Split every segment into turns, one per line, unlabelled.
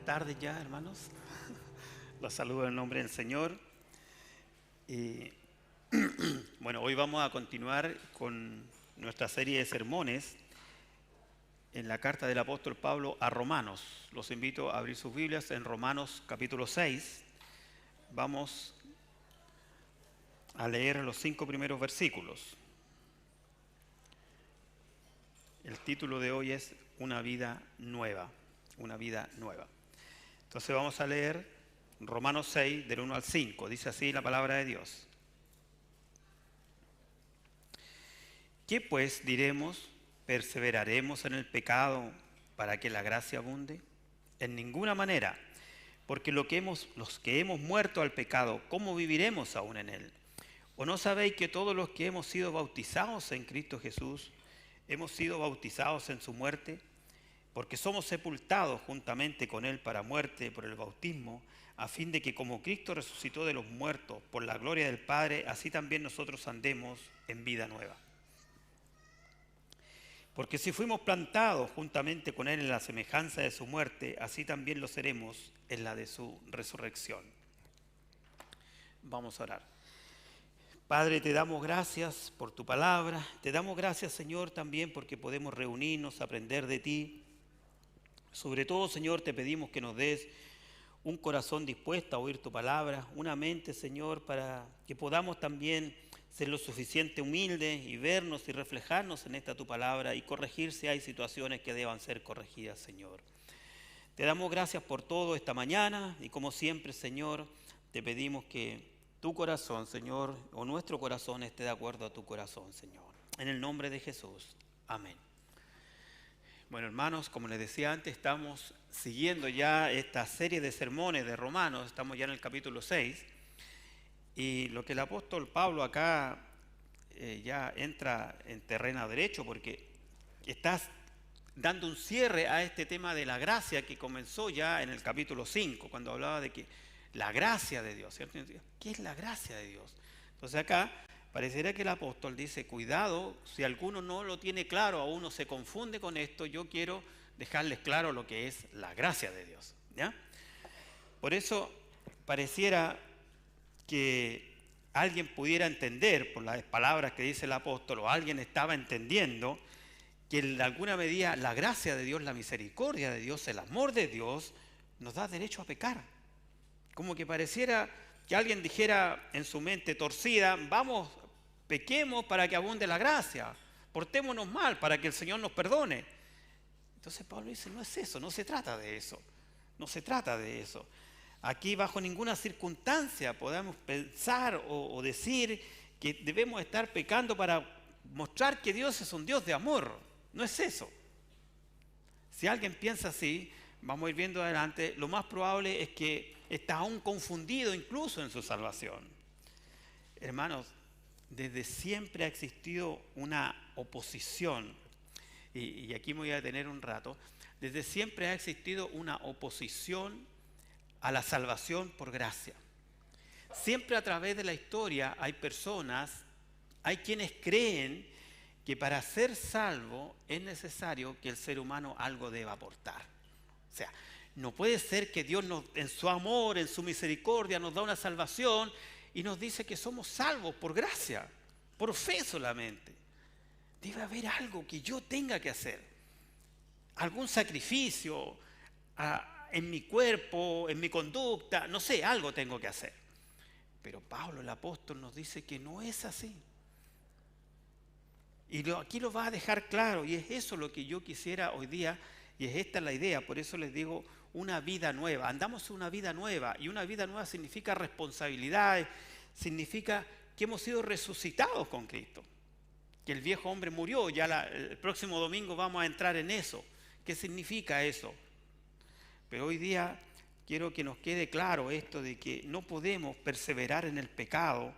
Buenas tardes ya, hermanos. Los saludo en nombre del Señor. Y bueno, hoy vamos a continuar con nuestra serie de sermones en la carta del apóstol Pablo a Romanos. Los invito a abrir sus Biblias en Romanos capítulo 6. Vamos a leer los 5 primeros versículos. El título de hoy es Una vida nueva. Una vida nueva. Entonces vamos a leer Romanos 6, del 1 al 5. Dice así la palabra de Dios. ¿Qué pues diremos? ¿Perseveraremos en el pecado para que la gracia abunde? En ninguna manera, porque los que hemos muerto al pecado, ¿cómo viviremos aún en él? ¿O no sabéis que todos los que hemos sido bautizados en Cristo Jesús, hemos sido bautizados en su muerte? Porque somos sepultados juntamente con él para muerte por el bautismo, a fin de que como Cristo resucitó de los muertos por la gloria del Padre, así también nosotros andemos en vida nueva. Porque si fuimos plantados juntamente con él en la semejanza de su muerte, así también lo seremos en la de su resurrección. Vamos a orar. Padre, te damos gracias por tu palabra. Te damos gracias, Señor, también porque podemos reunirnos, aprender de ti. Sobre todo, Señor, te pedimos que nos des un corazón dispuesto a oír tu palabra, una mente, Señor, para que podamos también ser lo suficiente humildes y vernos y reflejarnos en esta tu palabra y corregir si hay situaciones que deban ser corregidas, Señor. Te damos gracias por todo esta mañana y como siempre, Señor, te pedimos que tu corazón, Señor, o nuestro corazón esté de acuerdo a tu corazón, Señor. En el nombre de Jesús. Amén. Bueno, hermanos, como les decía antes, estamos siguiendo ya esta serie de sermones de Romanos, estamos ya en el capítulo 6, y lo que el apóstol Pablo acá ya entra en terreno derecho, porque estás dando un cierre a este tema de la gracia que comenzó ya en el capítulo 5, cuando hablaba de que la gracia de Dios, ¿cierto? ¿Qué es la gracia de Dios? Entonces acá parecería que el apóstol dice, cuidado, si alguno no lo tiene claro, a uno se confunde con esto, yo quiero dejarles claro lo que es la gracia de Dios, ¿ya? Por eso pareciera que alguien pudiera entender, por las palabras que dice el apóstol, o alguien estaba entendiendo, que en alguna medida la gracia de Dios, la misericordia de Dios, el amor de Dios, nos da derecho a pecar. Como que pareciera que alguien dijera en su mente torcida, vamos, pequemos para que abunde la gracia, portémonos mal para que el Señor nos perdone. Entonces Pablo dice, no es eso, no se trata de eso, no se trata de eso. Aquí bajo ninguna circunstancia podemos pensar o decir que debemos estar pecando para mostrar que Dios es un Dios de amor, no es eso. Si alguien piensa así, vamos a ir viendo adelante, lo más probable es que está aún confundido incluso en su salvación. Hermanos, desde siempre ha existido una oposición, y aquí me voy a detener un rato, desde siempre ha existido una oposición a la salvación por gracia. Siempre a través de la historia hay personas, hay quienes creen que para ser salvo es necesario que el ser humano algo deba aportar. O sea, no puede ser que Dios en su amor, en su misericordia, nos da una salvación y nos dice que somos salvos por gracia, por fe solamente. Debe haber algo que yo tenga que hacer, algún sacrificio en mi cuerpo, en mi conducta, no sé, algo tengo que hacer. Pero Pablo, el apóstol, nos dice que no es así. Y aquí lo va a dejar claro, y es eso lo que yo quisiera hoy día, y es esta la idea, por eso les digo una vida nueva. Andamos en una vida nueva, y una vida nueva significa responsabilidades, significa que hemos sido resucitados con Cristo, que el viejo hombre murió, ya el próximo domingo vamos a entrar en eso. ¿Qué significa eso? Pero hoy día quiero que nos quede claro esto de que no podemos perseverar en el pecado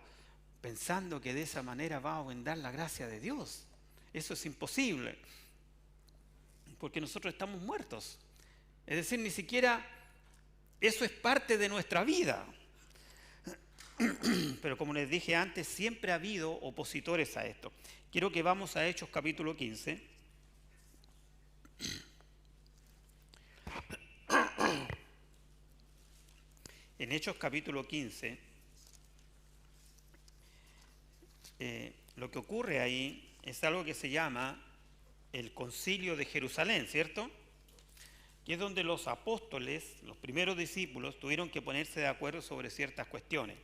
pensando que de esa manera va a aumentar la gracia de Dios. Eso es imposible, porque nosotros estamos muertos. Es decir, ni siquiera eso es parte de nuestra vida. Pero como les dije antes, siempre ha habido opositores a esto. Quiero que vamos a Hechos capítulo 15. en Hechos capítulo 15, lo que ocurre ahí es algo que se llama el Concilio de Jerusalén, ¿cierto? Que es donde los apóstoles, los primeros discípulos, tuvieron que ponerse de acuerdo sobre ciertas cuestiones.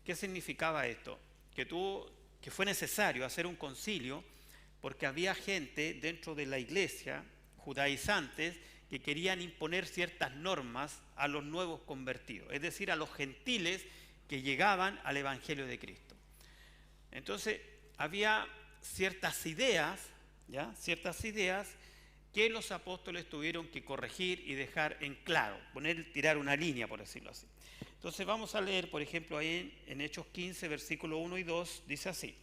¿Qué significaba esto? Que fue necesario hacer un concilio porque había gente dentro de la iglesia, judaizantes, que querían imponer ciertas normas a los nuevos convertidos, es decir, a los gentiles que llegaban al Evangelio de Cristo. Entonces, había ciertas ideas, ¿ya? Ciertas ideas que los apóstoles tuvieron que corregir y dejar en claro, tirar una línea, por decirlo así. Entonces vamos a leer, por ejemplo, ahí en Hechos 15, versículos 1 y 2, dice así.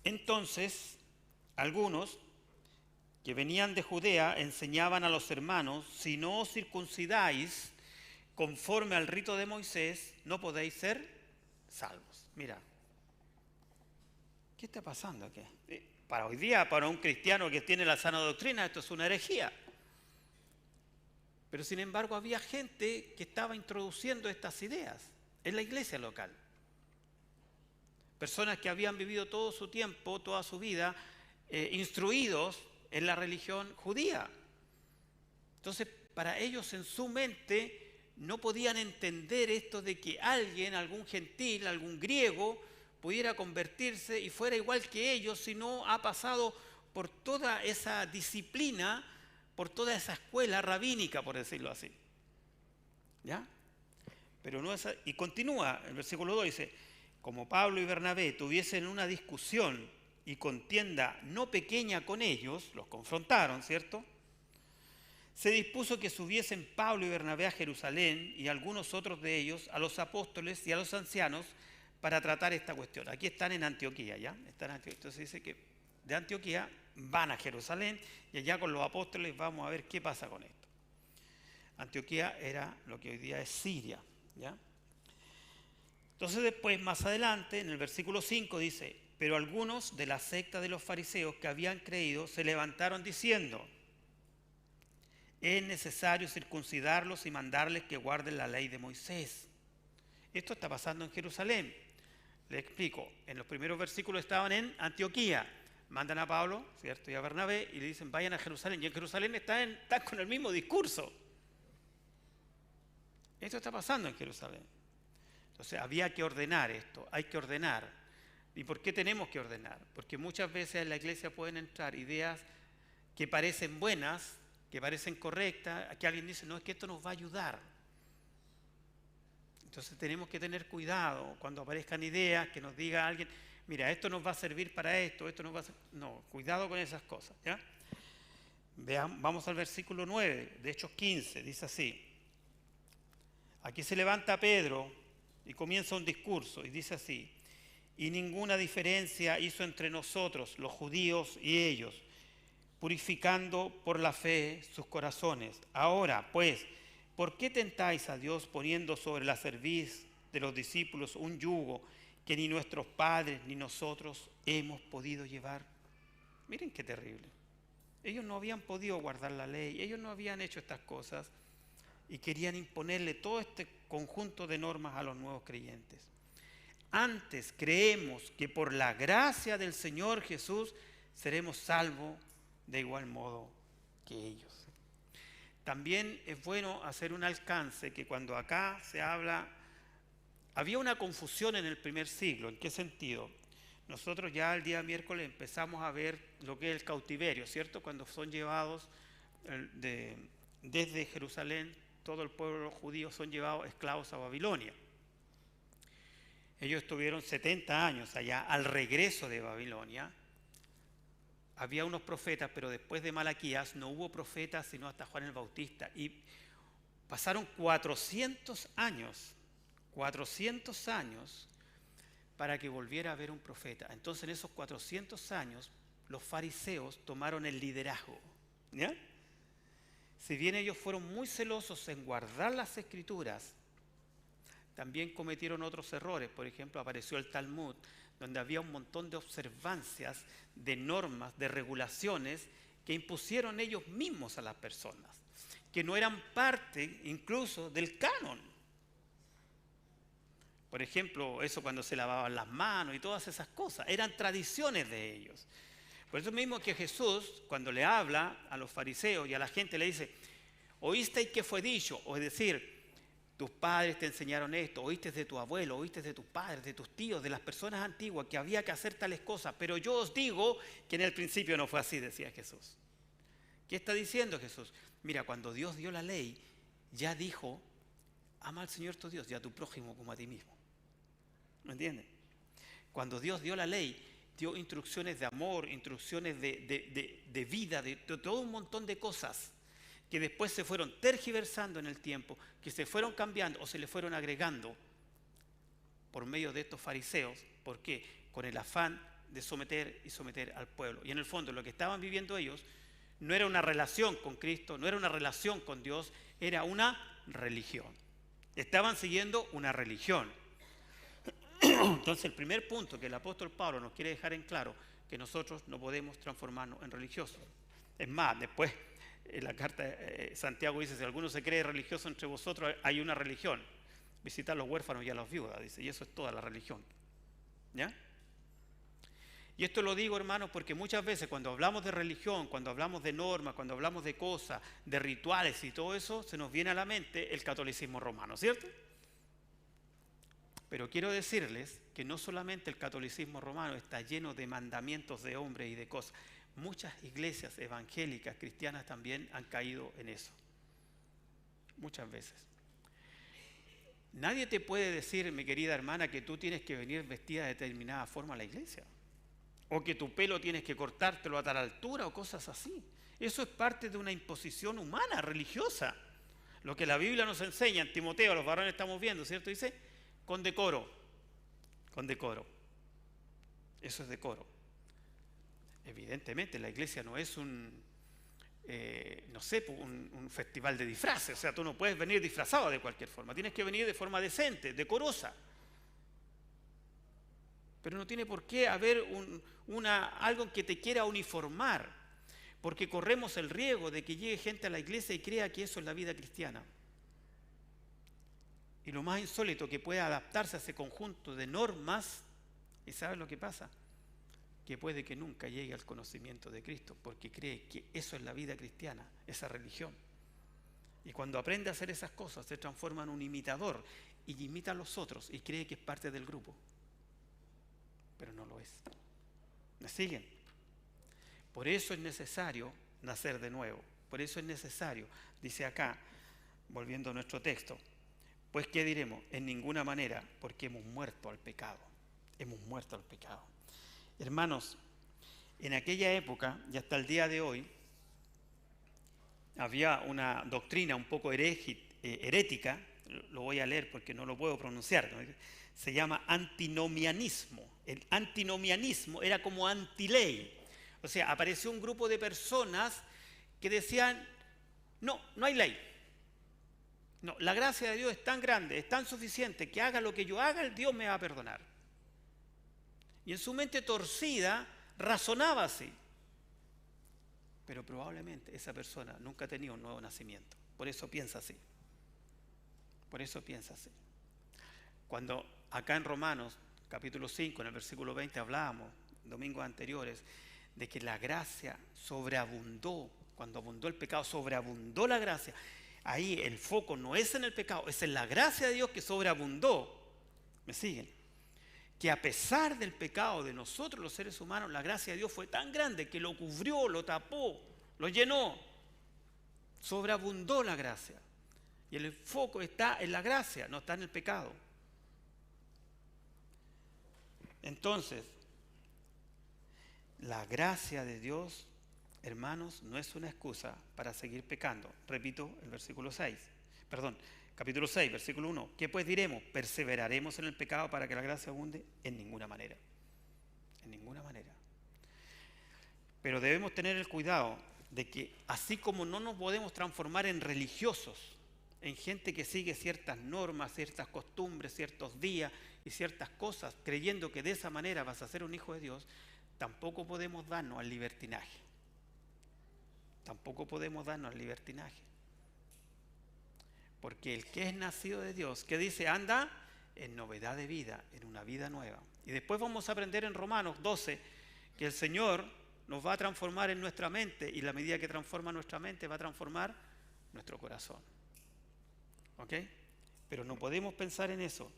Entonces, algunos que venían de Judea enseñaban a los hermanos, si no os circuncidáis conforme al rito de Moisés, no podéis ser salvos. Mira, ¿qué está pasando aquí? Para hoy día, para un cristiano que tiene la sana doctrina, esto es una herejía. Pero sin embargo había gente que estaba introduciendo estas ideas en la iglesia local. Personas que habían vivido todo su tiempo, toda su vida, instruidos en la religión judía. Entonces, para ellos en su mente no podían entender esto de que alguien, algún gentil, algún griego, pudiera convertirse y fuera igual que ellos, si no ha pasado por toda esa disciplina, por toda esa escuela rabínica, por decirlo así. ¿Ya? Pero no es, y continúa, el versículo 2 dice, como Pablo y Bernabé tuviesen una discusión y contienda no pequeña con ellos, los confrontaron, ¿cierto? Se dispuso que subiesen Pablo y Bernabé a Jerusalén y algunos otros de ellos a los apóstoles y a los ancianos para tratar esta cuestión. Aquí están en Antioquía, ¿ya? Están en Antioquía. Entonces dice que de Antioquía van a Jerusalén y allá con los apóstoles vamos a ver qué pasa con esto. Antioquía era lo que hoy día es Siria, ¿ya? Entonces después, más adelante, en el versículo 5 dice, pero algunos de la secta de los fariseos que habían creído se levantaron diciendo, es necesario circuncidarlos y mandarles que guarden la ley de Moisés. Esto está pasando en Jerusalén. Le explico, en los primeros versículos estaban en Antioquía, mandan a Pablo, ¿cierto? Y a Bernabé y le dicen vayan a Jerusalén, y en Jerusalén están con el mismo discurso. Esto está pasando en Jerusalén. Entonces había que ordenar esto, hay que ordenar. ¿Y por qué tenemos que ordenar? Porque muchas veces en la iglesia pueden entrar ideas que parecen buenas, que parecen correctas, que alguien dice, no, es que esto nos va a ayudar. Entonces tenemos que tener cuidado cuando aparezcan ideas que nos diga alguien, mira, esto nos va a servir para esto nos va a servir. No, cuidado con esas cosas, ¿ya? Vamos al versículo 9 de Hechos 15, dice así. Aquí se levanta Pedro y comienza un discurso y dice así, y ninguna diferencia hizo entre nosotros, los judíos y ellos, purificando por la fe sus corazones. Ahora, pues, ¿por qué tentáis a Dios poniendo sobre la cerviz de los discípulos un yugo que ni nuestros padres ni nosotros hemos podido llevar? Miren qué terrible. Ellos no habían podido guardar la ley, ellos no habían hecho estas cosas y querían imponerle todo este conjunto de normas a los nuevos creyentes. Antes creemos que por la gracia del Señor Jesús seremos salvos de igual modo que ellos. También es bueno hacer un alcance que cuando acá se habla, había una confusión en el primer siglo. ¿En qué sentido? Nosotros ya el día miércoles empezamos a ver lo que es el cautiverio, ¿cierto? Cuando son llevados desde Jerusalén, todo el pueblo judío son llevados esclavos a Babilonia. Ellos estuvieron 70 años allá. Al regreso de Babilonia, había unos profetas, pero después de Malaquías no hubo profetas sino hasta Juan el Bautista. Y pasaron 400 años para que volviera a haber un profeta. Entonces en esos 400 años los fariseos tomaron el liderazgo, ¿ya? Si bien ellos fueron muy celosos en guardar las escrituras, también cometieron otros errores. Por ejemplo, apareció el Talmud, donde había un montón de observancias, de normas, de regulaciones que impusieron ellos mismos a las personas. que no eran parte incluso del canon. Por ejemplo, eso cuando se lavaban las manos y todas esas cosas, eran tradiciones de ellos. Por eso mismo que Jesús, cuando le habla a los fariseos y a la gente, le dice, oísteis que fue dicho, o es decir, tus padres te enseñaron esto, oíste de tu abuelo, oíste de tus padres, de tus tíos, de las personas antiguas, que había que hacer tales cosas, pero yo os digo que en el principio no fue así, decía Jesús. ¿Qué está diciendo Jesús? Mira, cuando Dios dio la ley, ya dijo, ama al Señor tu Dios y a tu prójimo como a ti mismo. ¿Me entiendes? Cuando Dios dio la ley, dio instrucciones de amor, instrucciones de vida, de todo un montón de cosas que después se fueron tergiversando en el tiempo, que se fueron cambiando o se le fueron agregando por medio de estos fariseos. ¿Por qué? Con el afán de someter y someter al pueblo. Y en el fondo lo que estaban viviendo ellos no era una relación con Cristo, no era una relación con Dios, era una religión. Estaban siguiendo una religión. Entonces el primer punto que el apóstol Pablo nos quiere dejar en claro, que nosotros no podemos transformarnos en religiosos. Es más, después en la carta Santiago dice, si alguno se cree religioso entre vosotros, hay una religión. Visitar a los huérfanos y a las viudas, dice, y eso es toda la religión. ¿Ya? Y esto lo digo, hermanos, porque muchas veces cuando hablamos de religión, cuando hablamos de normas, cuando hablamos de cosas, de rituales y todo eso, se nos viene a la mente el catolicismo romano, ¿cierto? Pero quiero decirles que no solamente el catolicismo romano está lleno de mandamientos de hombres y de cosas. Muchas iglesias evangélicas, cristianas también han caído en eso. Muchas veces. Nadie te puede decir, mi querida hermana, que tú tienes que venir vestida de determinada forma a la iglesia. O que tu pelo tienes que cortártelo a tal altura o cosas así. Eso es parte de una imposición humana, religiosa. Lo que la Biblia nos enseña en Timoteo, los varones estamos viendo, ¿cierto? Dice, con decoro, con decoro. Eso es decoro. Evidentemente la iglesia no es un festival de disfraces. O sea, tú no puedes venir disfrazado de cualquier forma. Tienes que venir de forma decente, decorosa. Pero no tiene por qué haber algo que te quiera uniformar, porque corremos el riesgo de que llegue gente a la iglesia y crea que eso es la vida cristiana. Y lo más insólito, que pueda adaptarse a ese conjunto de normas, ¿y sabes lo que pasa? Que puede que nunca llegue al conocimiento de Cristo, porque cree que eso es la vida cristiana, esa religión. Y cuando aprende a hacer esas cosas, se transforma en un imitador y imita a los otros y cree que es parte del grupo. Pero no lo es. ¿Me siguen? Por eso es necesario nacer de nuevo. Por eso es necesario, dice acá, volviendo a nuestro texto, pues ¿qué diremos? En ninguna manera, porque hemos muerto al pecado. Hemos muerto al pecado. Hermanos, en aquella época y hasta el día de hoy, había una doctrina un poco herética, lo voy a leer porque no lo puedo pronunciar, ¿no? Se llama antinomianismo. El antinomianismo era como antiley. O sea, apareció un grupo de personas que decían, no hay ley. No, la gracia de Dios es tan grande, es tan suficiente, que haga lo que yo haga, el Dios me va a perdonar. Y en su mente torcida razonaba así. Pero probablemente esa persona nunca ha tenido un nuevo nacimiento. Por eso piensa así. Por eso piensa así. Cuando acá en Romanos, capítulo 5, en el versículo 20, hablábamos, domingos anteriores, de que la gracia sobreabundó. Cuando abundó el pecado, sobreabundó la gracia. Ahí el foco no es en el pecado, es en la gracia de Dios que sobreabundó. ¿Me siguen? Que a pesar del pecado de nosotros los seres humanos, la gracia de Dios fue tan grande que lo cubrió, lo tapó, lo llenó. Sobreabundó la gracia. Y el foco está en la gracia, no está en el pecado. Entonces, la gracia de Dios, hermanos, no es una excusa para seguir pecando. Repito el versículo 6. Capítulo 6, versículo 1. ¿Qué pues diremos? ¿Perseveraremos en el pecado para que la gracia abunde? En ninguna manera. En ninguna manera. Pero debemos tener el cuidado de que así como no nos podemos transformar en religiosos, en gente que sigue ciertas normas, ciertas costumbres, ciertos días y ciertas cosas, creyendo que de esa manera vas a ser un hijo de Dios, tampoco podemos darnos al libertinaje. Tampoco podemos darnos al libertinaje. Porque el que es nacido de Dios, ¿qué dice? Anda en novedad de vida, en una vida nueva. Y después vamos a aprender en Romanos 12 que el Señor nos va a transformar en nuestra mente, y la medida que transforma nuestra mente va a transformar nuestro corazón. ¿Ok? Pero no podemos pensar en eso.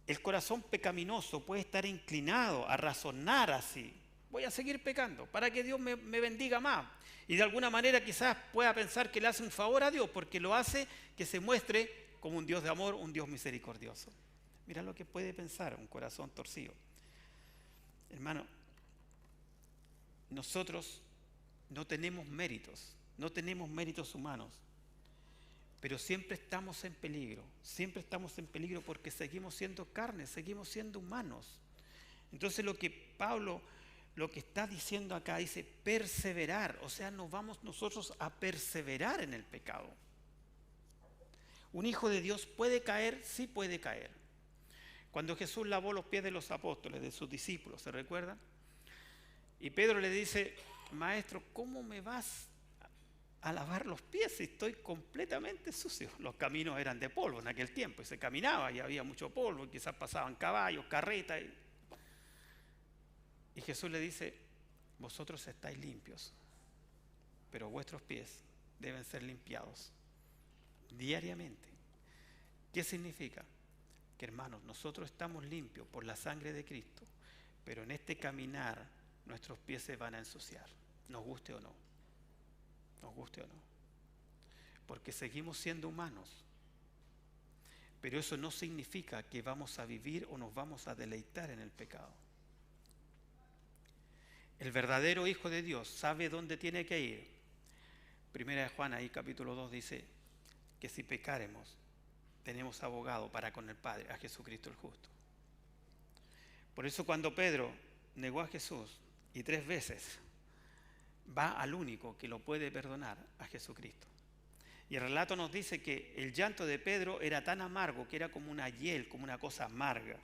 El corazón pecaminoso puede estar inclinado a razonar así. Voy a seguir pecando para que Dios me bendiga más. Y de alguna manera quizás pueda pensar que le hace un favor a Dios porque lo hace que se muestre como un Dios de amor, un Dios misericordioso. Mira lo que puede pensar un corazón torcido. Hermano, nosotros no tenemos méritos humanos, pero siempre estamos en peligro porque seguimos siendo carne, seguimos siendo humanos. Entonces lo que Pablo, lo que está diciendo acá, dice perseverar, o sea, nos vamos nosotros a perseverar en el pecado. ¿Un hijo de Dios puede caer? Sí puede caer. Cuando Jesús lavó los pies de los apóstoles, de sus discípulos, ¿se recuerdan? Y Pedro le dice, maestro, ¿cómo me vas a lavar los pies si estoy completamente sucio? Los caminos eran de polvo en aquel tiempo y se caminaba y había mucho polvo y quizás pasaban caballos, carretas. Y Jesús le dice, vosotros estáis limpios, pero vuestros pies deben ser limpiados diariamente. ¿Qué significa? Que hermanos, nosotros estamos limpios por la sangre de Cristo, pero en este caminar nuestros pies se van a ensuciar, nos guste o no. Nos guste o no. Porque seguimos siendo humanos. Pero eso no significa que vamos a vivir o nos vamos a deleitar en el pecado. El verdadero Hijo de Dios sabe dónde tiene que ir. Primera de Juan, ahí capítulo 2, dice que si pecáremos, tenemos abogado para con el Padre, a Jesucristo el justo. Por eso cuando Pedro negó a Jesús y 3 veces va al único que lo puede perdonar, a Jesucristo. Y el relato nos dice que el llanto de Pedro era tan amargo que era como una hiel, como una cosa amarga.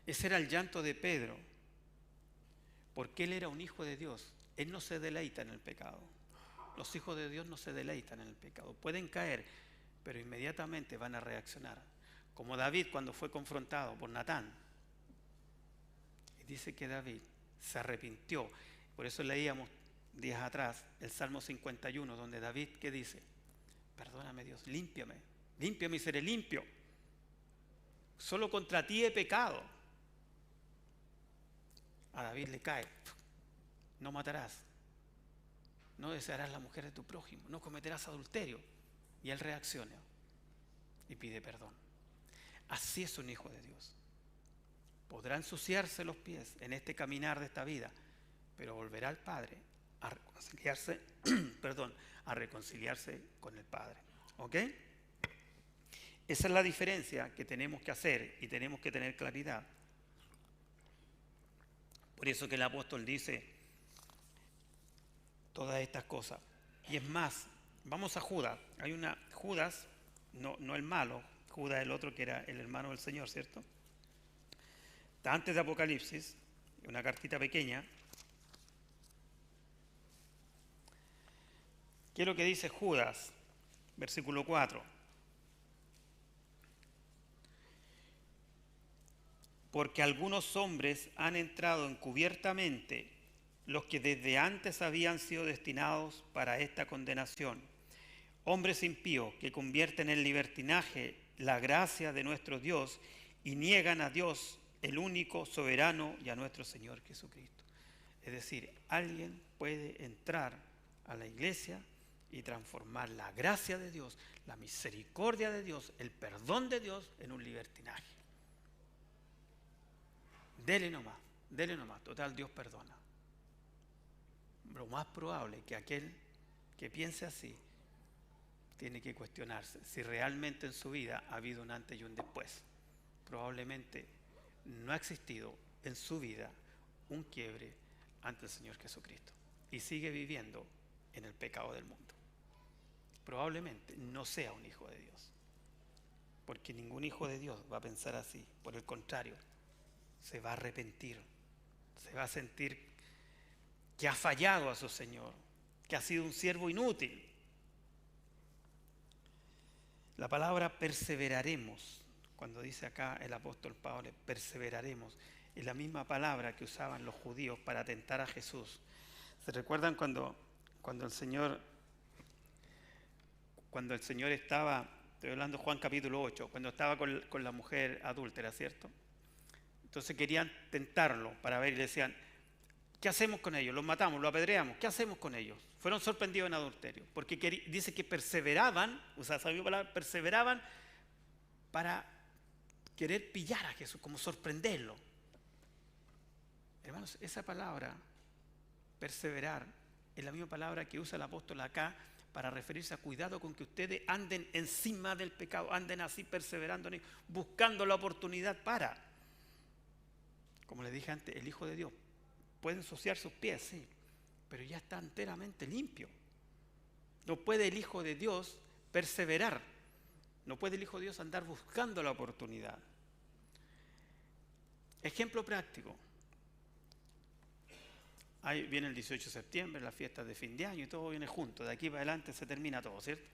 Ese era el llanto de Pedro, porque él era un hijo de Dios. Él no se deleita en el pecado. Los hijos de Dios no se deleitan en el pecado. Pueden caer, pero inmediatamente van a reaccionar. Como David cuando fue confrontado por Natán. Y dice que David se arrepintió. Por eso leíamos días atrás el Salmo 51, donde David, ¿qué dice? Perdóname Dios, límpiame y seré limpio. Solo contra ti he pecado. A David le cae, no matarás, no desearás la mujer de tu prójimo, no cometerás adulterio. Y él reacciona y pide perdón. Así es un hijo de Dios. Podrá ensuciarse los pies en este caminar de esta vida, pero volverá al Padre a reconciliarse, a reconciliarse con el Padre. ¿Ok? Esa es la diferencia que tenemos que hacer y tenemos que tener claridad. Por eso que el apóstol dice todas estas cosas. Y es más, vamos a Judas. Hay una Judas, no el malo, Judas el otro que era el hermano del Señor, ¿cierto? Está antes de Apocalipsis, una cartita pequeña. ¿Qué es lo que dice Judas? Versículo 4. Porque algunos hombres han entrado encubiertamente, los que desde antes habían sido destinados para esta condenación. Hombres impíos que convierten en libertinaje la gracia de nuestro Dios y niegan a Dios, el único soberano, y a nuestro Señor Jesucristo. Es decir, alguien puede entrar a la iglesia y transformar la gracia de Dios, la misericordia de Dios, el perdón de Dios en un libertinaje. Dele nomás, total Dios perdona. Lo más probable es que aquel que piense así tiene que cuestionarse si realmente en su vida ha habido un antes y un después. Probablemente no ha existido en su vida un quiebre ante el Señor Jesucristo y sigue viviendo en el pecado del mundo. Probablemente no sea un hijo de Dios, porque ningún hijo de Dios va a pensar así. Por el contrario, se va a arrepentir, se va a sentir que ha fallado a su Señor, que ha sido un siervo inútil. La palabra perseveraremos, cuando dice acá el apóstol Pablo, perseveraremos, es la misma palabra que usaban los judíos para tentar a Jesús. ¿Se recuerdan cuando el Señor estaba, estoy hablando de Juan capítulo 8, cuando estaba con la mujer adúltera, ¿cierto? Entonces querían tentarlo para ver y le decían, ¿qué hacemos con ellos? ¿Los matamos? ¿Los apedreamos? ¿Qué hacemos con ellos? Fueron sorprendidos en adulterio, porque dice que perseveraban, o sea, ¿sabía la palabra? Perseveraban para querer pillar a Jesús, como sorprenderlo. Hermanos, esa palabra, perseverar, es la misma palabra que usa el apóstol acá para referirse a cuidado con que ustedes anden encima del pecado, anden así perseverando en él, buscando la oportunidad para, como les dije antes, el Hijo de Dios puede ensuciar sus pies, sí, pero ya está enteramente limpio. No puede el Hijo de Dios perseverar, no puede el Hijo de Dios andar buscando la oportunidad. Ejemplo práctico. Ahí viene el 18 de septiembre, las fiestas de fin de año y todo viene junto. De aquí para adelante se termina todo, ¿cierto?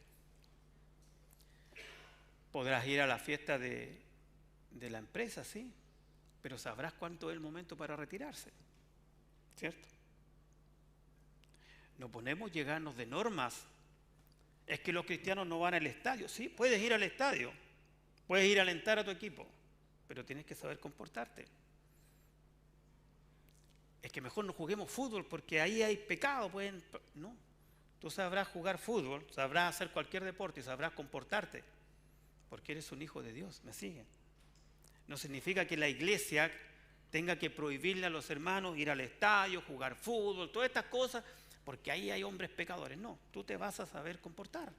Podrás ir a la fiesta de la empresa, sí, pero sabrás cuánto es el momento para retirarse, ¿cierto? No podemos llegarnos de normas. Es que los cristianos no van al estadio. Sí, puedes ir al estadio, puedes ir a alentar a tu equipo, pero tienes que saber comportarte. Es que mejor no juguemos fútbol porque ahí hay pecado. No, tú sabrás jugar fútbol, sabrás hacer cualquier deporte y sabrás comportarte porque eres un hijo de Dios. ¿Me siguen? No significa que la iglesia tenga que prohibirle a los hermanos ir al estadio, jugar fútbol, todas estas cosas, porque ahí hay hombres pecadores. No, tú te vas a saber comportar.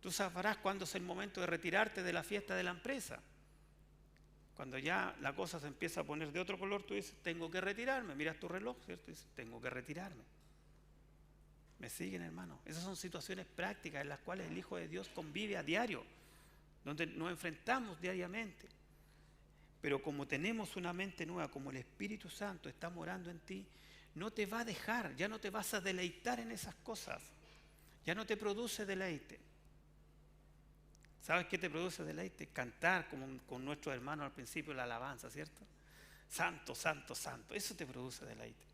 Tú sabrás cuándo es el momento de retirarte de la fiesta de la empresa. Cuando ya la cosa se empieza a poner de otro color, tú dices, tengo que retirarme. Miras tu reloj, ¿cierto? Y dices, tengo que retirarme. ¿Me siguen, hermano? Esas son situaciones prácticas en las cuales el Hijo de Dios convive a diario, donde nos enfrentamos diariamente. Pero como tenemos una mente nueva, como el Espíritu Santo está morando en ti, no te va a dejar, ya no te vas a deleitar en esas cosas. Ya no te produce deleite. ¿Sabes qué te produce deleite? Cantar como con nuestros hermanos al principio la alabanza, ¿cierto? Santo, santo, santo. Eso te produce deleite.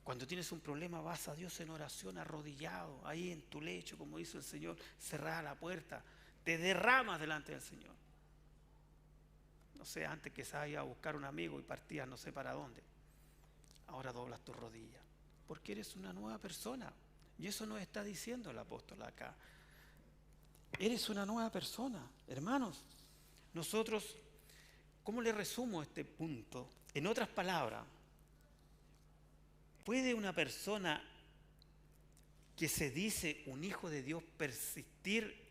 Cuando tienes un problema vas a Dios en oración, arrodillado, ahí en tu lecho, como hizo el Señor, cerrada la puerta, te derramas delante del Señor. No sé, antes que salías a buscar un amigo y partías no sé para dónde. Ahora doblas tus rodillas, porque eres una nueva persona. Y eso nos está diciendo el apóstol acá. Eres una nueva persona, hermanos. Nosotros, ¿cómo le resumo este punto? En otras palabras, ¿puede una persona que se dice un hijo de Dios persistir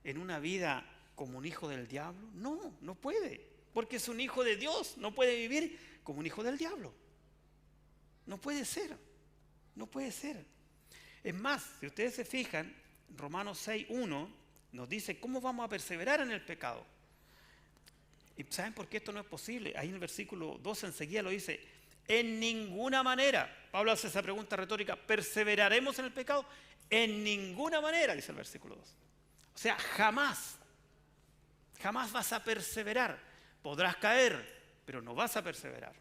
en una vida como un hijo del diablo? No, no puede, porque es un hijo de Dios, no puede vivir como un hijo del diablo. No puede ser, no puede ser. Es más, si ustedes se fijan, Romanos 6:1 nos dice cómo vamos a perseverar en el pecado. ¿Y saben por qué esto no es posible? Ahí en el versículo 2 enseguida lo dice, en ninguna manera. Pablo hace esa pregunta retórica, ¿perseveraremos en el pecado? En ninguna manera, dice el versículo 2. O sea, jamás vas a perseverar. Podrás caer, pero no vas a perseverar.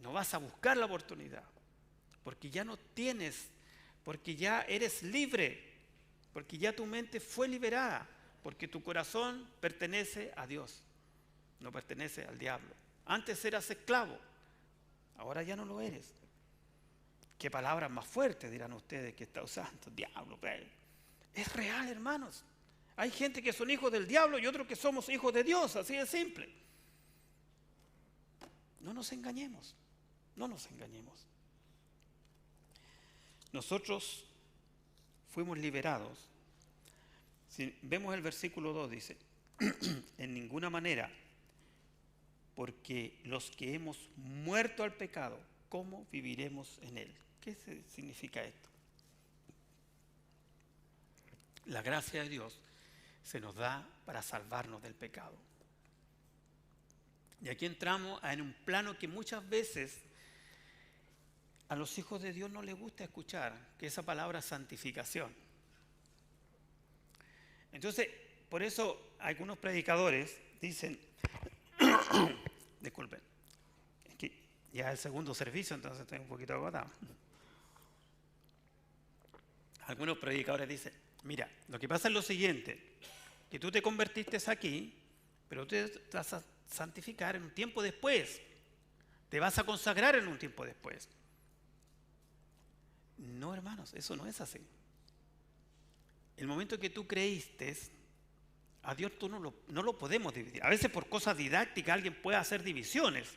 No vas a buscar la oportunidad, porque ya no tienes, porque ya eres libre, porque ya tu mente fue liberada, porque tu corazón pertenece a Dios, no pertenece al diablo. Antes eras esclavo, ahora ya no lo eres. Qué palabras más fuertes dirán ustedes que está usando, diablo. Es real, hermanos. Hay gente que son hijos del diablo y otros que somos hijos de Dios, así de simple. No nos engañemos. No nos engañemos. Nosotros fuimos liberados. Si vemos el versículo 2, dice, en ninguna manera, porque los que hemos muerto al pecado, ¿cómo viviremos en él? ¿Qué significa esto? La gracia de Dios se nos da para salvarnos del pecado. Y aquí entramos en un plano que muchas veces a los hijos de Dios no les gusta escuchar, que esa palabra santificación. Entonces, por eso algunos predicadores dicen, disculpen, es que ya es el segundo servicio, entonces estoy un poquito agotado. Algunos predicadores dicen, mira, lo que pasa es lo siguiente, que tú te convertiste aquí, pero tú te vas a santificar en un tiempo después, te vas a consagrar en un tiempo después. No, hermanos, eso no es así. El momento que tú creíste, a Dios tú no lo podemos dividir. A veces por cosas didácticas alguien puede hacer divisiones.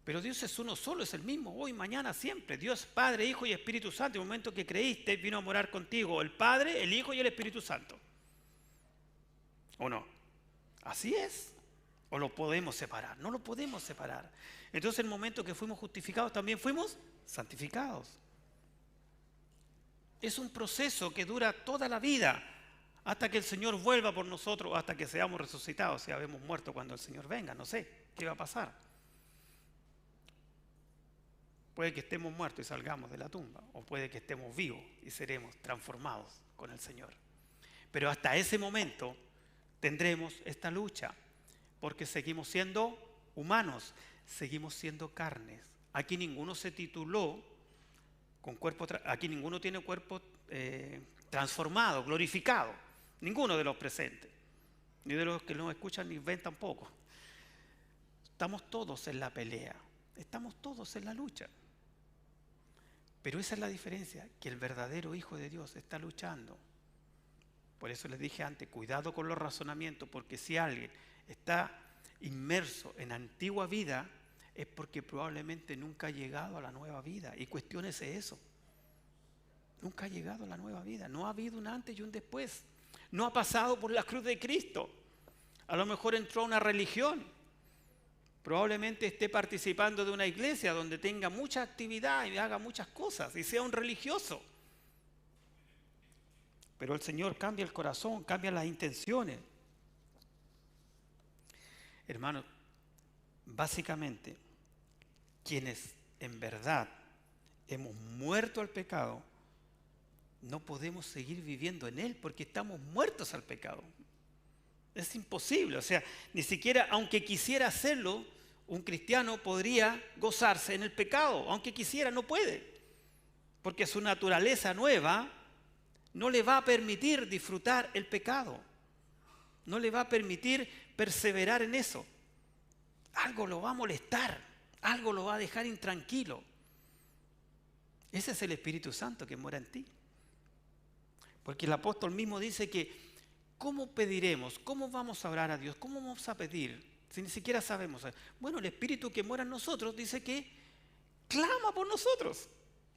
Pero Dios es uno solo, es el mismo, hoy, mañana, siempre. Dios Padre, Hijo y Espíritu Santo. En el momento que creíste, vino a morar contigo el Padre, el Hijo y el Espíritu Santo. ¿O no? Así es. ¿O lo podemos separar? No lo podemos separar. Entonces, en el momento que fuimos justificados, también fuimos santificados. Es un proceso que dura toda la vida, hasta que el Señor vuelva por nosotros, hasta que seamos resucitados, si habemos muerto cuando el Señor venga, no sé qué va a pasar. Puede que estemos muertos y salgamos de la tumba, o puede que estemos vivos y seremos transformados con el Señor. Pero hasta ese momento tendremos esta lucha, porque seguimos siendo humanos, seguimos siendo carnes. Aquí ninguno se tituló con cuerpo, aquí ninguno tiene cuerpo transformado, glorificado, ninguno de los presentes, ni de los que nos escuchan ni ven tampoco. Estamos todos en la pelea, estamos todos en la lucha. Pero esa es la diferencia, que el verdadero Hijo de Dios está luchando. Por eso les dije antes, cuidado con los razonamientos, porque si alguien está inmerso en antigua vida, es porque probablemente nunca ha llegado a la nueva vida. Y cuestiónese eso. Nunca ha llegado a la nueva vida. No ha habido un antes y un después. No ha pasado por la cruz de Cristo. A lo mejor entró a una religión. Probablemente esté participando de una iglesia donde tenga mucha actividad y haga muchas cosas y sea un religioso. Pero el Señor cambia el corazón, cambia las intenciones. Hermanos, básicamente, quienes en verdad hemos muerto al pecado, no podemos seguir viviendo en él porque estamos muertos al pecado. Es imposible, o sea, ni siquiera aunque quisiera hacerlo, un cristiano podría gozarse en el pecado, aunque quisiera, no puede, porque su naturaleza nueva no le va a permitir disfrutar el pecado, no le va a permitir perseverar en eso. Algo lo va a molestar, algo lo va a dejar intranquilo. Ese es el Espíritu Santo que mora en ti. Porque el apóstol mismo dice que ¿cómo pediremos? ¿Cómo vamos a orar a Dios? ¿Cómo vamos a pedir? Si ni siquiera sabemos. Bueno, el Espíritu que mora en nosotros dice que clama por nosotros,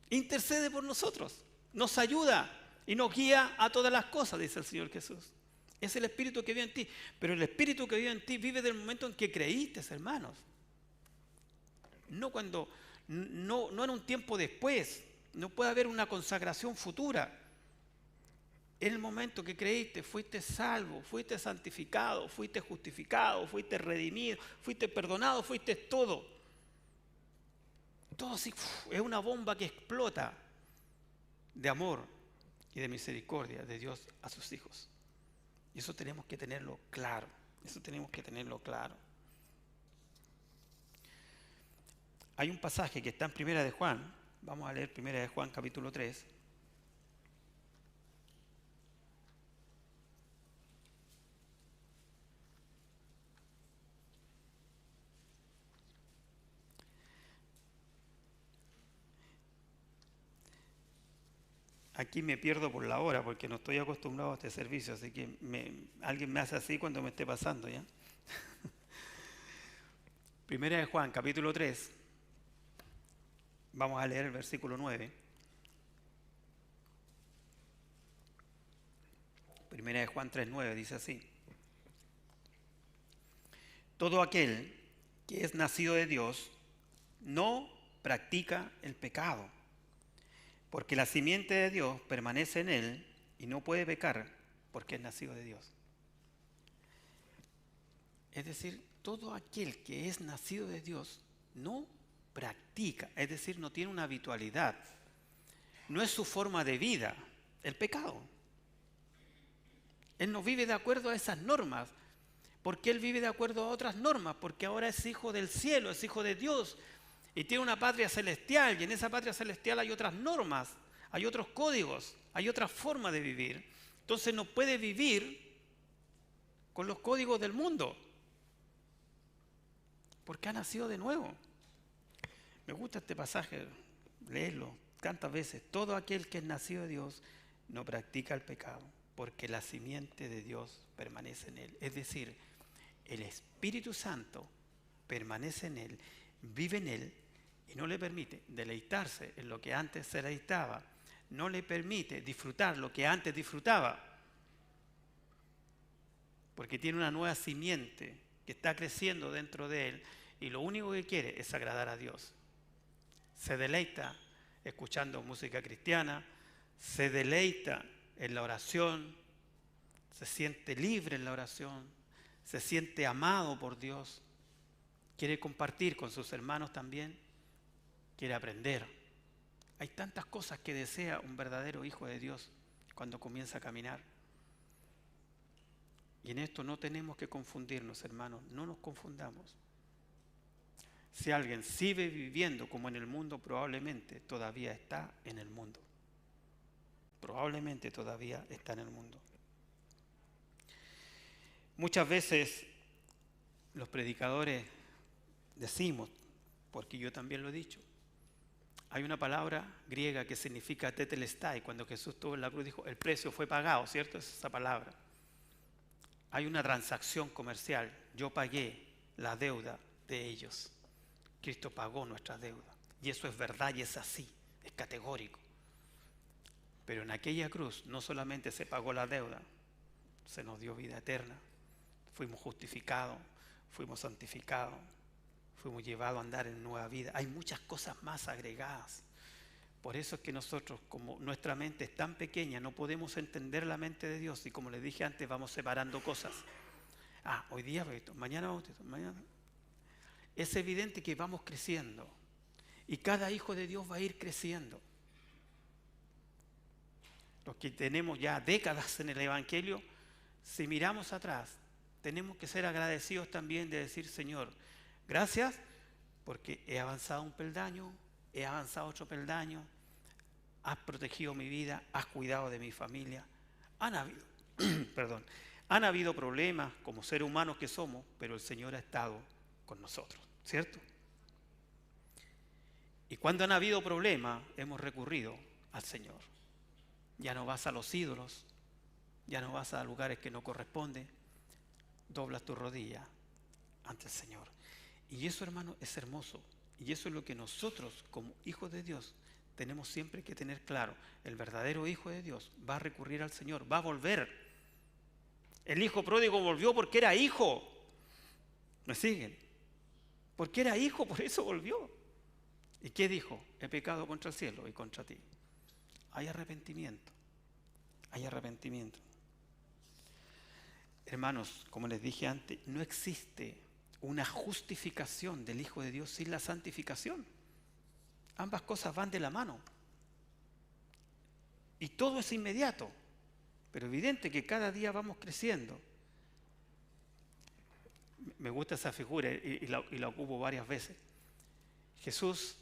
intercede por nosotros, nos ayuda y nos guía a todas las cosas, dice el Señor Jesús. Es el Espíritu que vive en ti. Pero el Espíritu que vive en ti vive del momento en que creíste, hermanos. No en un tiempo después. No puede haber una consagración futura. En el momento que creíste, fuiste salvo, fuiste santificado, fuiste justificado, fuiste redimido, fuiste perdonado, fuiste todo. Todo así, es una bomba que explota de amor y de misericordia de Dios a sus hijos. Y eso tenemos que tenerlo claro. Eso tenemos que tenerlo claro. Hay un pasaje que está en Primera de Juan. Vamos a leer Primera de Juan, capítulo 3. Aquí me pierdo por la hora porque no estoy acostumbrado a este servicio, así que alguien me hace así cuando me esté pasando, ¿ya? Primera de Juan, capítulo 3. Vamos a leer el versículo 9. Primera de Juan 3:9 dice así: todo aquel que es nacido de Dios no practica el pecado, porque la simiente de Dios permanece en él y no puede pecar porque es nacido de Dios. Es decir, todo aquel que es nacido de Dios no practica, es decir, no tiene una habitualidad, no es su forma de vida, el pecado. Él no vive de acuerdo a esas normas. Porque Él vive de acuerdo a otras normas, porque ahora es hijo del cielo, es hijo de Dios y tiene una patria celestial, y en esa patria celestial hay otras normas, hay otros códigos, hay otra forma de vivir. Entonces no puede vivir con los códigos del mundo, porque ha nacido de nuevo. Me gusta este pasaje, léelo tantas veces. Todo aquel que es nacido de Dios no practica el pecado, porque la simiente de Dios permanece en él. Es decir, el Espíritu Santo permanece en él, vive en él y no le permite deleitarse en lo que antes se deleitaba, no le permite disfrutar lo que antes disfrutaba, porque tiene una nueva simiente que está creciendo dentro de él y lo único que quiere es agradar a Dios. Se deleita escuchando música cristiana, se deleita en la oración, se siente libre en la oración, se siente amado por Dios, quiere compartir con sus hermanos también, quiere aprender. Hay tantas cosas que desea un verdadero hijo de Dios cuando comienza a caminar. Y en esto no tenemos que confundirnos, hermanos, no nos confundamos. Si alguien sigue viviendo como en el mundo, probablemente todavía está en el mundo. Probablemente todavía está en el mundo. Muchas veces los predicadores decimos, porque yo también lo he dicho, hay una palabra griega que significa tetelestai. Cuando Jesús estuvo en la cruz dijo, el precio fue pagado, ¿cierto? Es esa palabra. Hay una transacción comercial. Yo pagué la deuda de ellos. Cristo pagó nuestra deuda. Y eso es verdad y es así, es categórico. Pero en aquella cruz no solamente se pagó la deuda, se nos dio vida eterna. Fuimos justificados, fuimos santificados, fuimos llevados a andar en nueva vida. Hay muchas cosas más agregadas. Por eso es que nosotros, como nuestra mente es tan pequeña, no podemos entender la mente de Dios. Y como les dije antes, vamos separando cosas. Hoy día esto, mañana vamos esto, mañana. Es evidente que vamos creciendo. Y cada hijo de Dios va a ir creciendo. Los que tenemos ya décadas en el Evangelio, si miramos atrás, tenemos que ser agradecidos también de decir, Señor, gracias porque he avanzado un peldaño, he avanzado otro peldaño, has protegido mi vida, has cuidado de mi familia. Han habido problemas como seres humanos que somos, pero el Señor ha estado con nosotros, ¿cierto? Y cuando han habido problemas, hemos recurrido al Señor. Ya no vas a los ídolos, ya no vas a lugares que no corresponden, doblas tu rodilla ante el Señor. Y eso, hermano, es hermoso. Y eso es lo que nosotros, como hijos de Dios, tenemos siempre que tener claro. El verdadero hijo de Dios va a recurrir al Señor, va a volver. El hijo pródigo volvió porque era hijo. ¿Me siguen? Porque era hijo, por eso volvió. ¿Y qué dijo? He pecado contra el cielo y contra ti. Hay arrepentimiento. Hay arrepentimiento. Hermanos, como les dije antes, no existe una justificación del Hijo de Dios sin la santificación. Ambas cosas van de la mano. Y todo es inmediato. Pero evidente que cada día vamos creciendo. Me gusta esa figura y la ocupo varias veces. Jesús,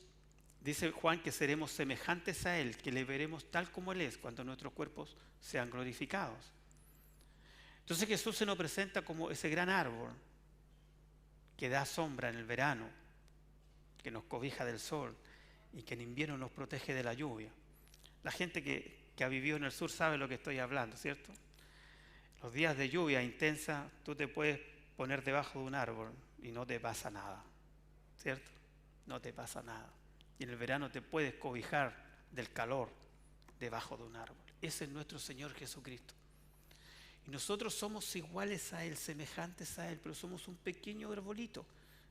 dice Juan, que seremos semejantes a Él, que le veremos tal como Él es cuando nuestros cuerpos sean glorificados. Entonces Jesús se nos presenta como ese gran árbol que da sombra en el verano, que nos cobija del sol y que en invierno nos protege de la lluvia. La gente que ha vivido en el sur sabe lo que estoy hablando, ¿cierto? Los días de lluvia intensa, tú te puedes poner debajo de un árbol y no te pasa nada, ¿cierto? No te pasa nada. Y en el verano te puedes cobijar del calor debajo de un árbol. Ese es nuestro Señor Jesucristo. Y nosotros somos iguales a Él, semejantes a Él, pero somos un pequeño arbolito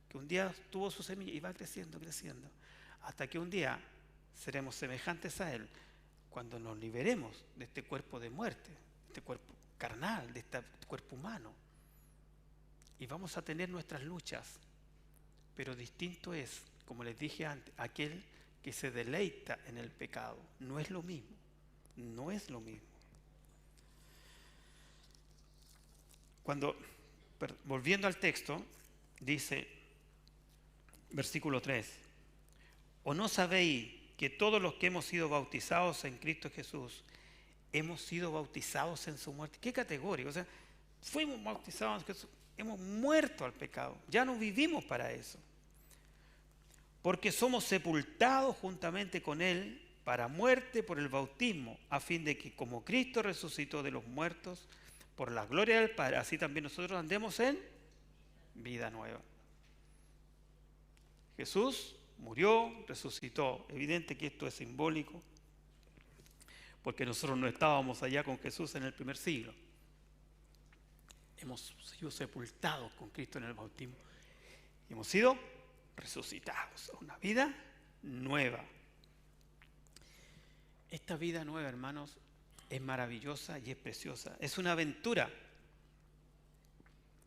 que un día tuvo su semilla y va creciendo, creciendo, hasta que un día seremos semejantes a Él cuando nos liberemos de este cuerpo de muerte, de este cuerpo carnal, de este cuerpo humano. Y vamos a tener nuestras luchas, pero distinto es, como les dije antes, aquel que se deleita en el pecado. No es lo mismo, no es lo mismo. volviendo al texto, dice, versículo 3, ¿o no sabéis que todos los que hemos sido bautizados en Cristo Jesús, hemos sido bautizados en su muerte? ¿Qué categoría? O sea, fuimos bautizados en Jesús, hemos muerto al pecado, ya no vivimos para eso. Porque somos sepultados juntamente con Él para muerte por el bautismo, a fin de que como Cristo resucitó de los muertos, por la gloria del Padre, así también nosotros andemos en vida nueva. Jesús murió, resucitó. Evidente que esto es simbólico, porque nosotros no estábamos allá con Jesús en el primer siglo. Hemos sido sepultados con Cristo en el bautismo. Hemos sido resucitados a una vida nueva. Esta vida nueva, hermanos, es maravillosa y es preciosa. Es una aventura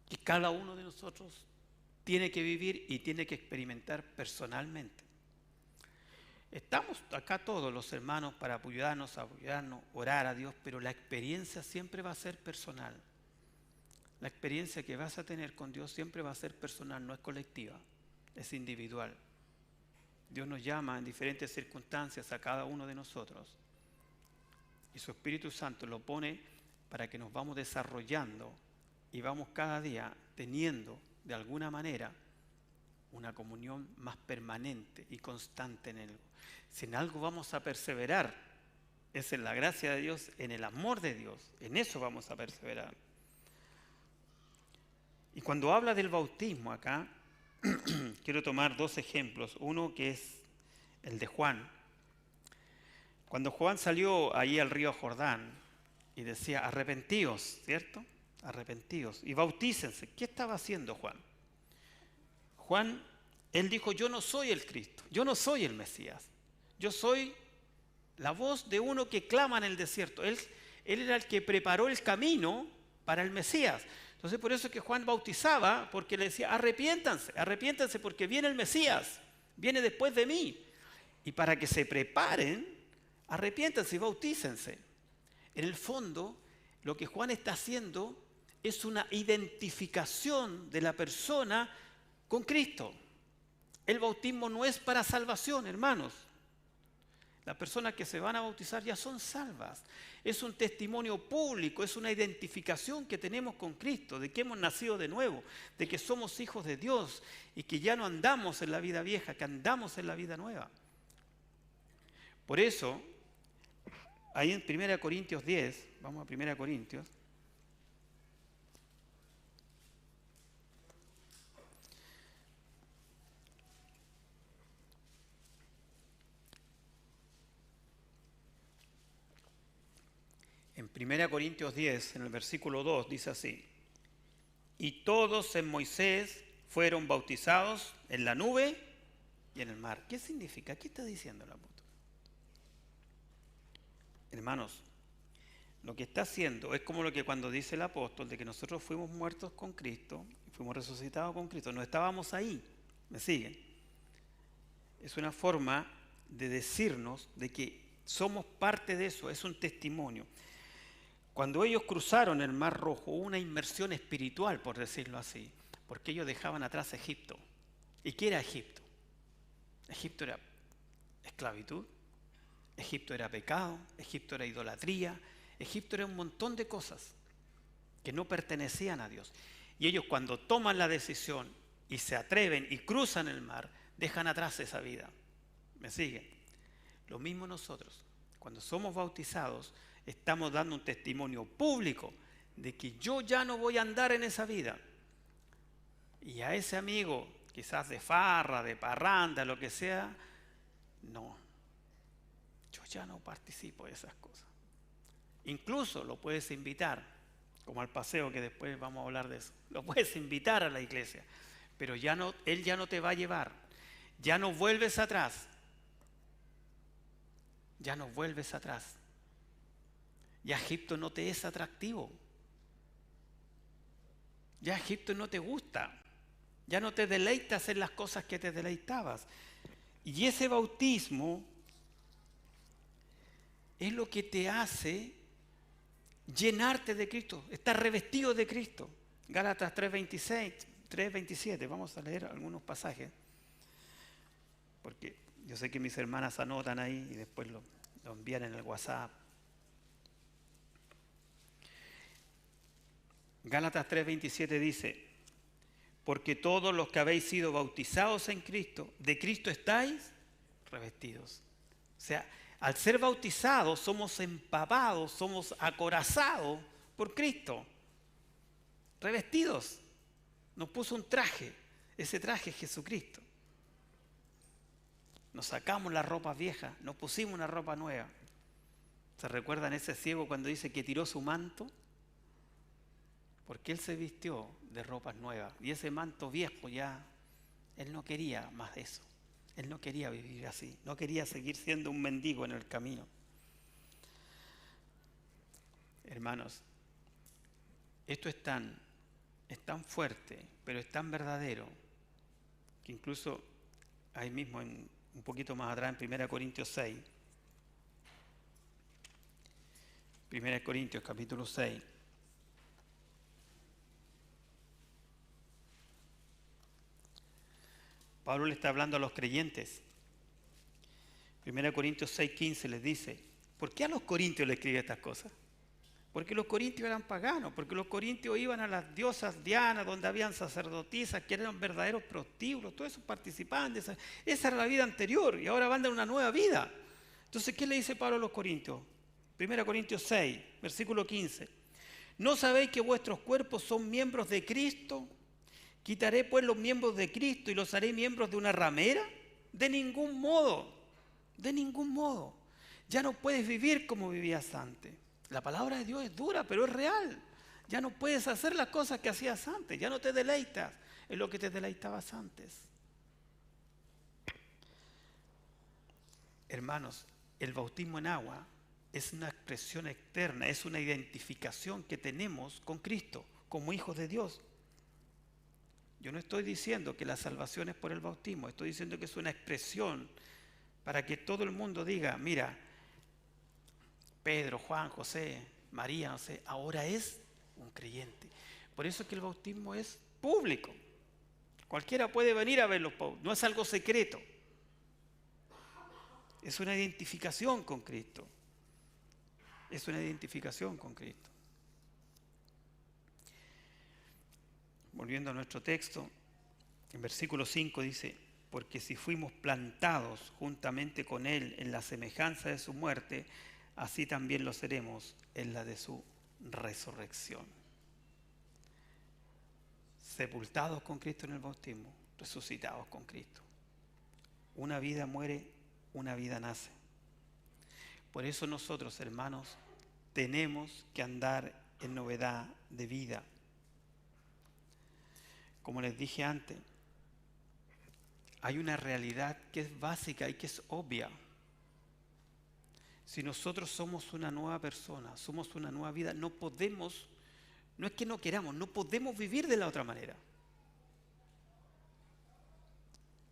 que cada uno de nosotros tiene que vivir y tiene que experimentar personalmente. Estamos acá todos los hermanos para apoyarnos, orar a Dios, pero la experiencia siempre va a ser personal. La experiencia que vas a tener con Dios siempre va a ser personal, no es colectiva, es individual. Dios nos llama en diferentes circunstancias a cada uno de nosotros y su Espíritu Santo lo pone para que nos vamos desarrollando y vamos cada día teniendo de alguna manera una comunión más permanente y constante en Él. Si en algo vamos a perseverar, es en la gracia de Dios, en el amor de Dios, en eso vamos a perseverar. Y cuando habla del bautismo acá, quiero tomar dos ejemplos. Uno que es el de Juan. Cuando Juan salió ahí al río Jordán y decía, arrepentíos, ¿cierto? Arrepentíos y bautícense. ¿Qué estaba haciendo Juan? Juan, él dijo, yo no soy el Cristo, yo no soy el Mesías. Yo soy la voz de uno que clama en el desierto. Él era el que preparó el camino para el Mesías. Entonces por eso es que Juan bautizaba, porque le decía, arrepiéntanse porque viene el Mesías, viene después de mí. Y para que se preparen, arrepiéntanse y bautícense. En el fondo, lo que Juan está haciendo es una identificación de la persona con Cristo. El bautismo no es para salvación, hermanos. Las personas que se van a bautizar ya son salvas. Es un testimonio público, es una identificación que tenemos con Cristo, de que hemos nacido de nuevo, de que somos hijos de Dios y que ya no andamos en la vida vieja, que andamos en la vida nueva. Por eso, ahí en 1 Corintios 10, vamos a 1 Corintios, en 1 Corintios 10, en el versículo 2, dice así, y todos en Moisés fueron bautizados en la nube y en el mar. ¿Qué significa? ¿Qué está diciendo el apóstol? Hermanos, lo que está haciendo es como lo que cuando dice el apóstol de que nosotros fuimos muertos con Cristo, fuimos resucitados con Cristo, no estábamos ahí, ¿me siguen? Es una forma de decirnos de que somos parte de eso, es un testimonio. Cuando ellos cruzaron el Mar Rojo, hubo una inmersión espiritual, por decirlo así, porque ellos dejaban atrás Egipto. ¿Y qué era Egipto? Egipto era esclavitud, Egipto era pecado, Egipto era idolatría, Egipto era un montón de cosas que no pertenecían a Dios. Y ellos cuando toman la decisión y se atreven y cruzan el mar, dejan atrás esa vida. ¿Me siguen? Lo mismo nosotros, cuando somos bautizados, estamos dando un testimonio público de que yo ya no voy a andar en esa vida. Y a ese amigo, quizás de farra, de parranda, lo que sea, no. Yo ya no participo de esas cosas. Incluso lo puedes invitar, como al paseo que después vamos a hablar de eso. Lo puedes invitar a la iglesia, pero ya no, él ya no te va a llevar. Ya no vuelves atrás. Ya no vuelves atrás. Ya Egipto no te es atractivo. Ya Egipto no te gusta. Ya no te deleitas en las cosas que te deleitabas. Y ese bautismo es lo que te hace llenarte de Cristo, estar revestido de Cristo. Gálatas 3:26, 3:27, vamos a leer algunos pasajes, porque yo sé que mis hermanas anotan ahí y después lo envían en el WhatsApp. Gálatas 3:27 dice: porque todos los que habéis sido bautizados en Cristo, de Cristo estáis revestidos. O sea, al ser bautizados somos empapados, somos acorazados por Cristo, revestidos. Nos puso un traje, ese traje es Jesucristo. Nos sacamos la ropa vieja, nos pusimos una ropa nueva. ¿Se recuerdan ese ciego cuando dice que tiró su manto? Porque él se vistió de ropas nuevas y ese manto viejo ya, él no quería más de eso. Él no quería vivir así, no quería seguir siendo un mendigo en el camino. Hermanos, esto es tan fuerte, pero es tan verdadero, que incluso ahí mismo, un poquito más atrás, en 1 Corintios 6, 1 Corintios capítulo 6, Pablo le está hablando a los creyentes. 1 Corintios 6:15 les dice: ¿por qué a los corintios le escribe estas cosas? Porque los corintios eran paganos, porque los corintios iban a las diosas Diana, donde habían sacerdotisas que eran verdaderos prostíbulos, todos esos participaban de esa era la vida anterior y ahora van a una nueva vida. Entonces, ¿qué le dice Pablo a los corintios? 1 Corintios 6, versículo 15. ¿No sabéis que vuestros cuerpos son miembros de Cristo? ¿Quitaré pues los miembros de Cristo y los haré miembros de una ramera? De ningún modo, de ningún modo. Ya no puedes vivir como vivías antes. La palabra de Dios es dura, pero es real. Ya no puedes hacer las cosas que hacías antes. Ya no te deleitas en lo que te deleitabas antes. Hermanos, el bautismo en agua es una expresión externa, es una identificación que tenemos con Cristo como hijos de Dios. Yo no estoy diciendo que la salvación es por el bautismo, estoy diciendo que es una expresión para que todo el mundo diga: mira, Pedro, Juan, José, María, no sé, ahora es un creyente. Por eso es que el bautismo es público. Cualquiera puede venir a verlo, no es algo secreto. Es una identificación con Cristo. Es una identificación con Cristo. Volviendo a nuestro texto, en versículo 5 dice: porque si fuimos plantados juntamente con Él en la semejanza de su muerte, así también lo seremos en la de su resurrección. Sepultados con Cristo en el bautismo, resucitados con Cristo. Una vida muere, una vida nace. Por eso nosotros, hermanos, tenemos que andar en novedad de vida. Como les dije antes, hay una realidad que es básica y que es obvia. Si nosotros somos una nueva persona, somos una nueva vida, no podemos, no es que no queramos, no podemos vivir de la otra manera.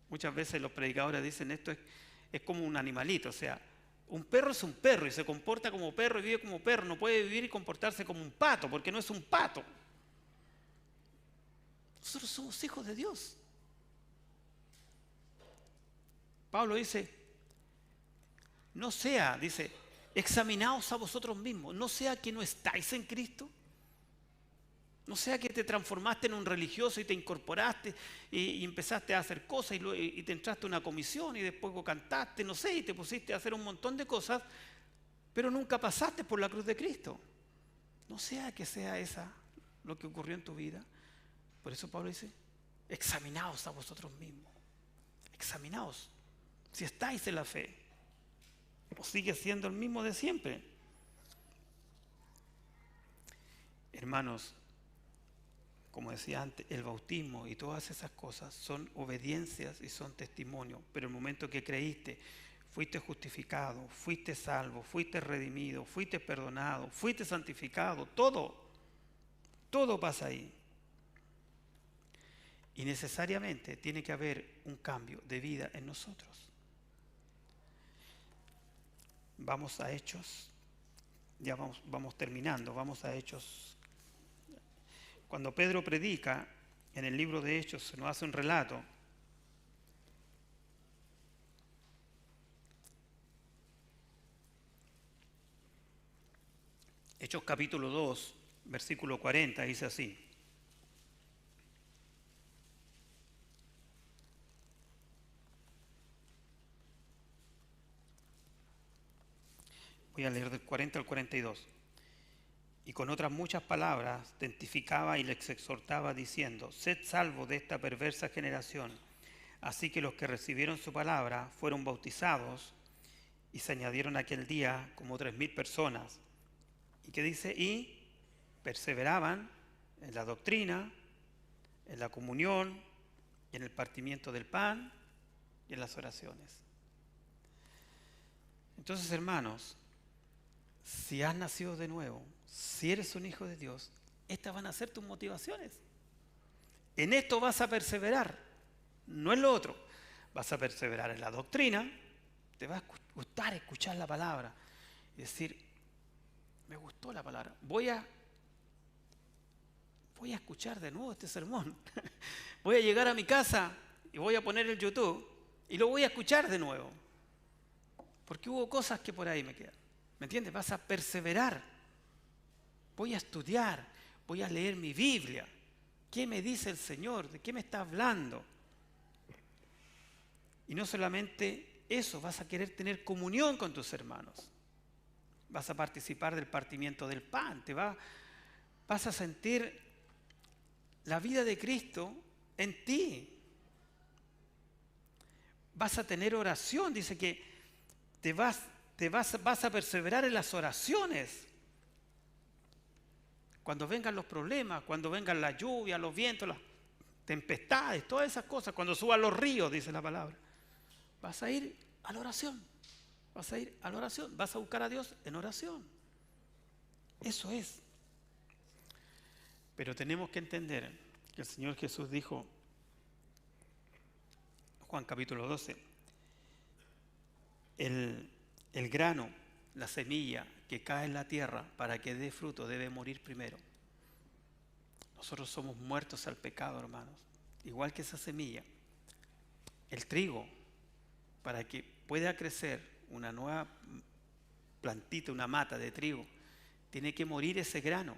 Muchas veces los predicadores dicen: esto es como un animalito, o sea, un perro es un perro y se comporta como perro y vive como perro, no puede vivir y comportarse como un pato, porque no es un pato. Nosotros somos hijos de Dios. Pablo dice: no sea, dice, examinaos a vosotros mismos, no sea que no estáis en Cristo, no sea que te transformaste en un religioso y te incorporaste y empezaste a hacer cosas y te entraste a una comisión y después cantaste, no sé, y te pusiste a hacer un montón de cosas, pero nunca pasaste por la cruz de Cristo. No sea que sea esa lo que ocurrió en tu vida. Por eso Pablo dice: examinaos a vosotros mismos, examinaos si estáis en la fe o sigue siendo el mismo de siempre. Hermanos, como decía antes, el bautismo y todas esas cosas son obediencias y son testimonios, pero el momento que creíste, fuiste justificado, fuiste salvo, fuiste redimido, fuiste perdonado, fuiste santificado, todo pasa ahí. Y necesariamente tiene que haber un cambio de vida en nosotros. Vamos a Hechos, ya vamos terminando, vamos a Hechos Cuando Pedro predica, en el libro de Hechos se nos hace un relato. Hechos capítulo 2, versículo 40, dice así. Voy a leer del 40 al 42. Y con otras muchas palabras testificaba y les exhortaba diciendo: sed salvos de esta perversa generación. Así que los que recibieron su palabra fueron bautizados, y se añadieron aquel día como 3.000 personas. ¿Y qué dice? Y perseveraban en la doctrina, en la comunión, en el partimiento del pan y en las oraciones. Entonces, hermanos, si has nacido de nuevo, si eres un hijo de Dios, estas van a ser tus motivaciones. En esto vas a perseverar, no en lo otro. Vas a perseverar en la doctrina, te va a gustar escuchar la palabra y decir: me gustó la palabra, voy a escuchar de nuevo este sermón. Voy a llegar a mi casa y voy a poner el YouTube y lo voy a escuchar de nuevo. Porque hubo cosas que por ahí me quedan. ¿Me entiendes? Vas a perseverar. Voy a estudiar, voy a leer mi Biblia. ¿Qué me dice el Señor? ¿De qué me está hablando? Y no solamente eso, vas a querer tener comunión con tus hermanos. Vas a participar del partimiento del pan. Vas a sentir la vida de Cristo en ti. Vas a tener oración. Dice que vas a perseverar en las oraciones. Cuando vengan los problemas, cuando vengan la lluvia, los vientos, las tempestades, todas esas cosas, cuando suban los ríos, dice la palabra, vas a ir a la oración. Vas a ir a la oración. Vas a buscar a Dios en oración. Eso es. Pero tenemos que entender que el Señor Jesús dijo, Juan capítulo 12, el grano, la semilla que cae en la tierra para que dé fruto debe morir primero. Nosotros somos muertos al pecado, hermanos. Igual que esa semilla. El trigo, para que pueda crecer una nueva plantita, una mata de trigo, tiene que morir ese grano.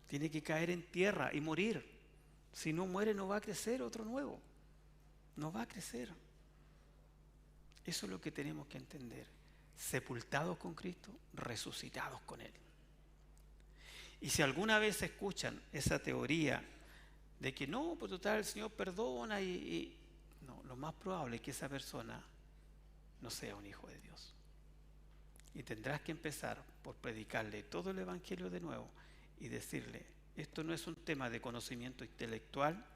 Tiene que caer en tierra y morir. Si no muere, no va a crecer otro nuevo. No va a crecer. Eso es lo que tenemos que entender. Sepultados con Cristo, resucitados con Él. Y si alguna vez escuchan esa teoría de que no, por total el Señor perdona no, lo más probable es que esa persona no sea un hijo de Dios. Y tendrás que empezar por predicarle todo el Evangelio de nuevo y decirle: esto no es un tema de conocimiento intelectual,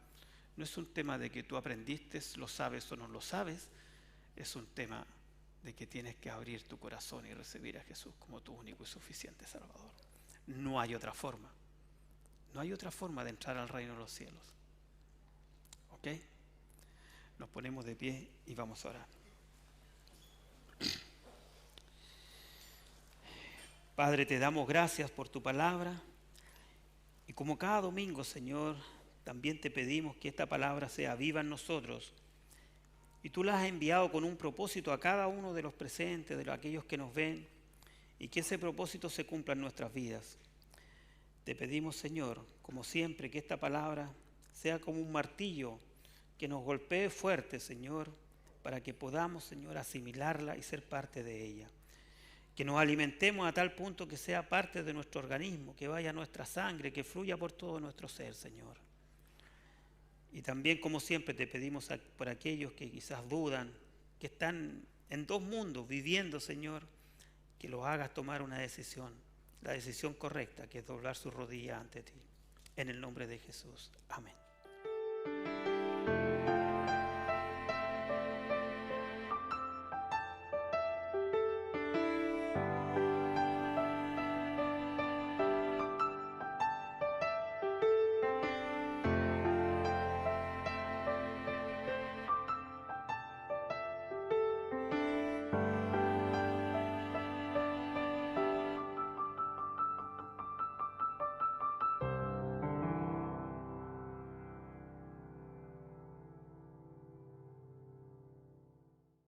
no es un tema de que tú aprendiste, lo sabes o no lo sabes, es un tema de que tienes que abrir tu corazón y recibir a Jesús como tu único y suficiente Salvador. No hay otra forma. No hay otra forma de entrar al reino de los cielos. ¿Ok? Nos ponemos de pie y vamos a orar. Padre, te damos gracias por tu palabra. Y como cada domingo, Señor, también te pedimos que esta palabra sea viva en nosotros. Y tú la has enviado con un propósito a cada uno de los presentes, de aquellos que nos ven, y que ese propósito se cumpla en nuestras vidas. Te pedimos, Señor, como siempre, que esta palabra sea como un martillo que nos golpee fuerte, Señor, para que podamos, Señor, asimilarla y ser parte de ella. Que nos alimentemos a tal punto que sea parte de nuestro organismo, que vaya a nuestra sangre, que fluya por todo nuestro ser, Señor. Y también, como siempre, te pedimos por aquellos que quizás dudan, que están en dos mundos viviendo, Señor, que los hagas tomar una decisión, la decisión correcta, que es doblar su rodilla ante ti. En el nombre de Jesús. Amén.